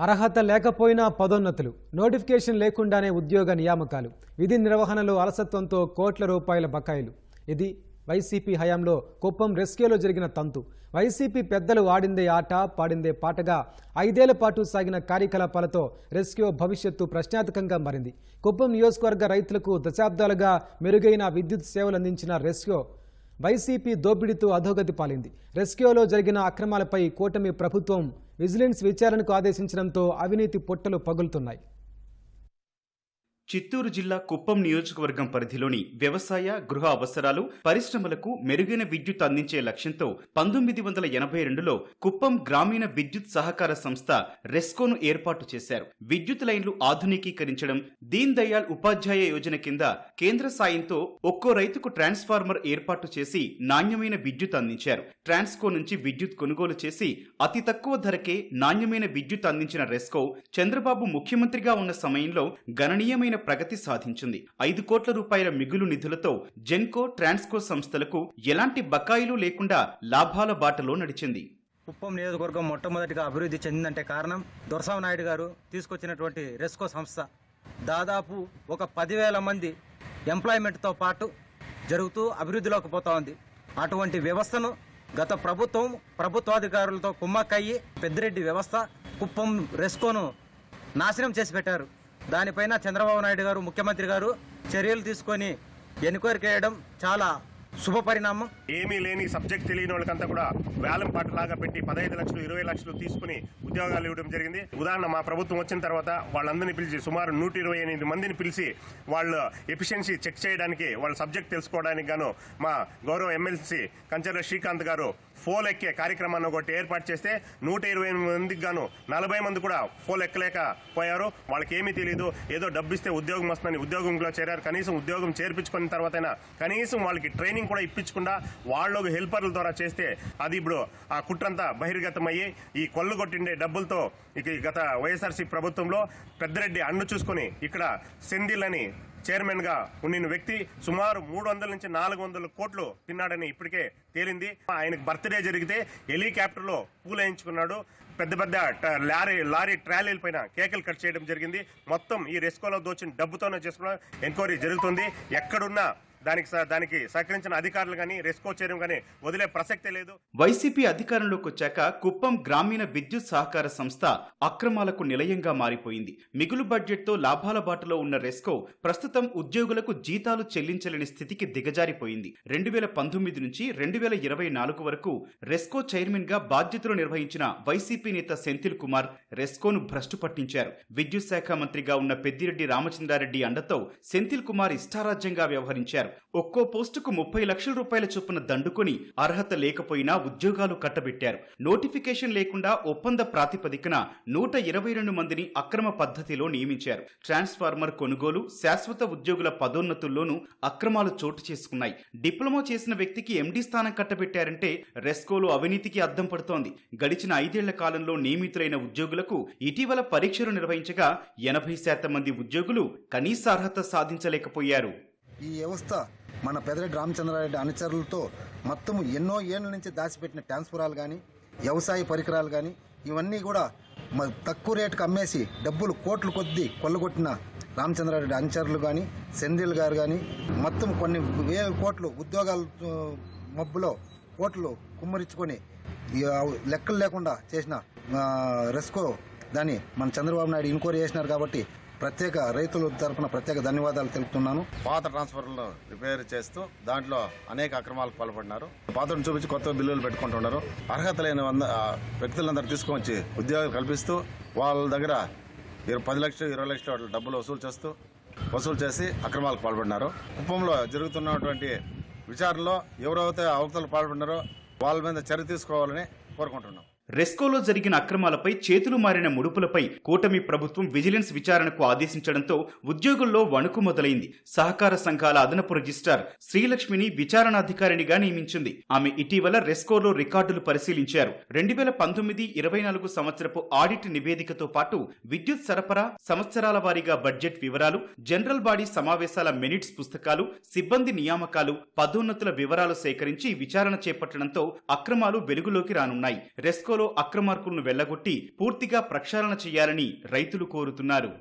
అర్హత లేకపోయినా పదోన్నతులు, నోటిఫికేషన్ లేకుండానే ఉద్యోగ నియామకాలు, విధి నిర్వహణలో అలసత్వంతో కోట్ల రూపాయల బకాయిలు. ఇది వైసీపీ హయాంలో కుప్పం రెస్క్యూలో జరిగిన తంతు. వైసీపీ పెద్దలు ఆడిందే ఆట, పాడిందే పాటగా 5 ఏళ్ల పాటు సాగిన కార్యకలాపాలతో రెస్క్యూ భవిష్యత్తు ప్రశ్నార్థకంగా మారింది. కుప్పం నియోజకవర్గ రైతులకు దశాబ్దాలుగా మెరుగైన విద్యుత్ సేవలు అందించిన రెస్క్యూ వైసీపీ దోపిడీతో అధోగతి పాలింది. రెస్క్యూలో జరిగిన అక్రమాలపై కూటమి ప్రభుత్వం విజిలెన్స్ విచారణకు ఆదేశించడంతో అవినీతి పొట్టలు పగులుతున్నాయి. చిత్తూరు జిల్లా కుప్పం నియోజకవర్గం పరిధిలోని వ్యవసాయ, గృహ అవసరాలు, పరిశ్రమలకు మెరుగైన విద్యుత్ అందించే లక్ష్యంతో 1982లో కుప్పం గ్రామీణ విద్యుత్ సహకార సంస్థ రెస్కోను ఏర్పాటు చేశారు. విద్యుత్ లైన్లు ఆధునికీకరించడం, దీన్ దయాళ్ ఉపాధ్యాయ యోజన కింద కేంద్ర సాయంతో ఒక్కో రైతుకు ట్రాన్స్ఫార్మర్ ఏర్పాటు చేసి నాణ్యమైన విద్యుత్ అందించారు. ట్రాన్స్కో నుంచి విద్యుత్ కొనుగోలు చేసి అతి తక్కువ ధరకే నాణ్యమైన విద్యుత్ అందించిన రెస్కో చంద్రబాబు ముఖ్యమంత్రిగా ఉన్న సమయంలో గణనీయమైన ప్రగతి సాధించింది. 5 కోట్ల రూపాయల మిగులు నిధులతో జెన్కో, ట్రాన్స్కో సంస్థలకు ఎలాంటి బకాయిలు లేకుండా లాభాల బాటలో నడిచింది. కుప్పం నియోజకవర్గం మొట్టమొదటిగా అభివృద్ధి చెందిందంటే కారణం దొరసామ నాయుడు గారు తీసుకొచ్చినటువంటి రెస్కో సంస్థ. దాదాపు ఒక 10,000 మంది ఎంప్లాయ్మెంట్తో పాటు జరుగుతూ అభివృద్ధిలోకి పోతా ఉంది. అటువంటి వ్యవస్థను గత ప్రభుత్వాధికారులతో కుమ్మక్కయ్యి పెద్దిరెడ్డి వ్యవస్థ కుప్పం రెస్కోను నాశనం చేసి పెట్టారు. దానిపైన చంద్రబాబు నాయుడు గారు ముఖ్యమంత్రి గారు చర్యలు తీసుకొని ఎన్క్వైరీ చేయడం చాలా శుభ పరిణామం. ఏమీ లేని సబ్జెక్ట్ తెలియని వాళ్ళకంతా కూడా వేలం పాటలాగా పెట్టి 15 లక్షలు 20 లక్షలు తీసుకుని ఉద్యోగాలు ఇవ్వడం జరిగింది. ఉదాహరణ, మా ప్రభుత్వం వచ్చిన తర్వాత వాళ్ళందరినీ పిలిచి సుమారు 128 మందిని పిలిచి వాళ్ళ ఎఫిషియన్సీ చెక్ చేయడానికి, వాళ్ళ సబ్జెక్ట్ తెలుసుకోవడానికి గాను మా గౌరవ ఎమ్మెల్సీ కంచర్ల శ్రీకాంత్ గారు ఫోల్ ఎక్కే కార్యక్రమాన్ని ఒకటి ఏర్పాటు చేస్తే 128 మందికి గాను 40 మంది కూడా ఫోల్ ఎక్కలేకపోయారు. వాళ్ళకి ఏమీ తెలియదు, ఏదో డబ్బిస్తే ఉద్యోగం వస్తుందని ఉద్యోగంలో చేరారు. కనీసం ఉద్యోగం చేర్పించుకున్న తర్వాతైనా కనీసం వాళ్ళకి ట్రైనింగ్ కూడా ఇప్పించకుండా వాళ్ళు హెల్పర్ల ద్వారా చేస్తే అది ఇప్పుడు ఆ కుట్రంతా బహిర్గతమయ్యి ఈ కొల్లు కొట్టిండే డబ్బులతో ఇక గత వైఎస్ఆర్సీ ప్రభుత్వంలో పెద్దిరెడ్డి అన్ను చూసుకుని ఇక్కడ సెంధిల్ అని చైర్మన్ గా ఉన్న వ్యక్తి సుమారు 300 నుంచి 400 కోట్లు తిన్నాడని ఇప్పటికే తేలింది. ఆయనకు బర్త్డే జరిగితే హెలికాప్టర్లో పూలేయించుకున్నాడు. పెద్ద పెద్ద లారీ ట్రాలీల పైన కేకలు కట్ చేయడం జరిగింది. మొత్తం ఈ రెస్కోలో దోచిన డబ్బుతోనే చేసుకున్న ఎంక్వైరీ జరుగుతుంది. ఎక్కడున్నా దానికి సహకరించిన అధికారులు గానీ రెస్కో చేయడం గానీ వదిలే ప్రసక్తే లేదు. వైసీపీ అధికారంలోకి వచ్చాక కుప్పం గ్రామీణ విద్యుత్ సహకార సంస్థ అక్రమాలకు నిలయంగా మారిపోయింది. మిగులు బడ్జెట్తో లాభాల బాటలో ఉన్న రెస్కో ప్రస్తుతం ఉద్యోగులకు జీతాలు చెల్లించలేని స్థితికి దిగజారిపోయింది. 2019 నుంచి 2024 వరకు రెస్కో చైర్మన్ గా బాధ్యతలు నిర్వహించిన వైసీపీ నేత సెంథిల్ కుమార్ రెస్కోను భ్రష్టు పట్టించారు. విద్యుత్ శాఖ మంత్రిగా ఉన్న పెద్దిరెడ్డి రామచంద్రారెడ్డి అండతో సెంథిల్ కుమార్ ఇష్టారాజ్యంగా వ్యవహరించారు. ఒక్కో పోస్టుకు 30 లక్షల రూపాయల చొప్పున దండుకొని అర్హత లేకపోయినా ఉద్యోగాలు కట్టబెట్టారు. నోటిఫికేషన్ లేకుండా ఒప్పంద ప్రాతిపదికన 122 మందిని అక్రమ పద్ధతిలో నియమించారు. ట్రాన్స్ఫార్మర్ కొనుగోలు, శాశ్వత ఉద్యోగుల పదోన్నతుల్లోనూ అక్రమాలు చోటు చేసుకున్నాయి. డిప్లొమా చేసిన వ్యక్తికి ఎండీ స్థానం కట్టబెట్టారంటే రెస్కోలో అవినీతికి అద్దం పడుతోంది. గడిచిన 5 ఏళ్ల కాలంలో నియమితులైన ఉద్యోగులకు ఇటీవల పరీక్షలు నిర్వహించగా 80% మంది ఉద్యోగులు కనీస అర్హత సాధించలేకపోయారు. ఈ వ్యవస్థ మన పెద్దిరెడ్డి రామచంద్రారెడ్డి అనుచరులతో మొత్తం ఎన్నో ఏళ్ల నుంచి దాచిపెట్టిన ట్రాన్స్ఫరాలు కానీ, వ్యవసాయ పరికరాలు కానీ ఇవన్నీ కూడా తక్కువ రేటుకు అమ్మేసి డబ్బులు కోట్ల కొద్దీ కొల్లగొట్టిన రామచంద్రారెడ్డి అనుచరులు కానీ, సెంధిల్ గారు కానీ మొత్తం కొన్ని వేల కోట్లు ఉద్యోగాల మబ్బులో కోట్లు కుమ్మరించుకొని లెక్కలు లేకుండా చేసిన రెస్కో దాన్ని మన చంద్రబాబు నాయుడు ఇన్క్వైరీ చేసినారు. కాబట్టి ప్రత్యేక రైతుల తరఫున ప్రత్యేక ధన్యవాదాలు తెలుపుతున్నాను. పాత ట్రాన్స్ఫర్లను రిపేర్ చేస్తూ దాంట్లో అనేక అక్రమాలకు పాల్పడినారు. పాతను చూపించి కొత్త బిల్లులు పెట్టుకుంటున్నారు. అర్హత లేని వ్యక్తులందరూ తీసుకొచ్చి ఉద్యోగాలు కల్పిస్తూ వాళ్ళ దగ్గర 10 లక్షలు 20 లక్షల డబ్బులు వసూలు చేసి అక్రమాలకు పాల్పడినారు. కుప్పంలో జరుగుతున్నటువంటి విచారణలో ఎవరైతే అవకతలు పాల్పడినారో వాళ్ళ మీద చర్య తీసుకోవాలని కోరుకుంటున్నాం. రెస్కోలో జరిగిన అక్రమాలపై చేతులు మారిన ముడుపులపై కూటమి ప్రభుత్వం విజిలెన్స్ విచారణకు ఆదేశించడంతో ఉద్యోగుల్లో వణుకు మొదలైంది. సహకార సంఘాల అదనపు రిజిస్ట్రార్ శ్రీలక్ష్మిని విచారణాధికారినిగా నియమించింది. ఆమె ఇటీవల రెస్కోలో రికార్డులు పరిశీలించారు. 2019-24 సంవత్సరపు ఆడిట్ నివేదికతో పాటు విద్యుత్ సరఫరా, సంవత్సరాల వారీగా బడ్జెట్ వివరాలు, జనరల్ బాడీ సమావేశాల మినిట్స్ పుస్తకాలు, సిబ్బంది నియామకాలు, పదోన్నతుల వివరాలు సేకరించి విచారణ చేపట్టడంతో అక్రమాలు వెలుగులోకి రానున్నాయి. రెస్కో రెస్కోలో అక్రమార్కులను వెళ్లగొట్టి పూర్తిగా ప్రక్షాళన చేయాలని రైతులు కోరుతున్నారు.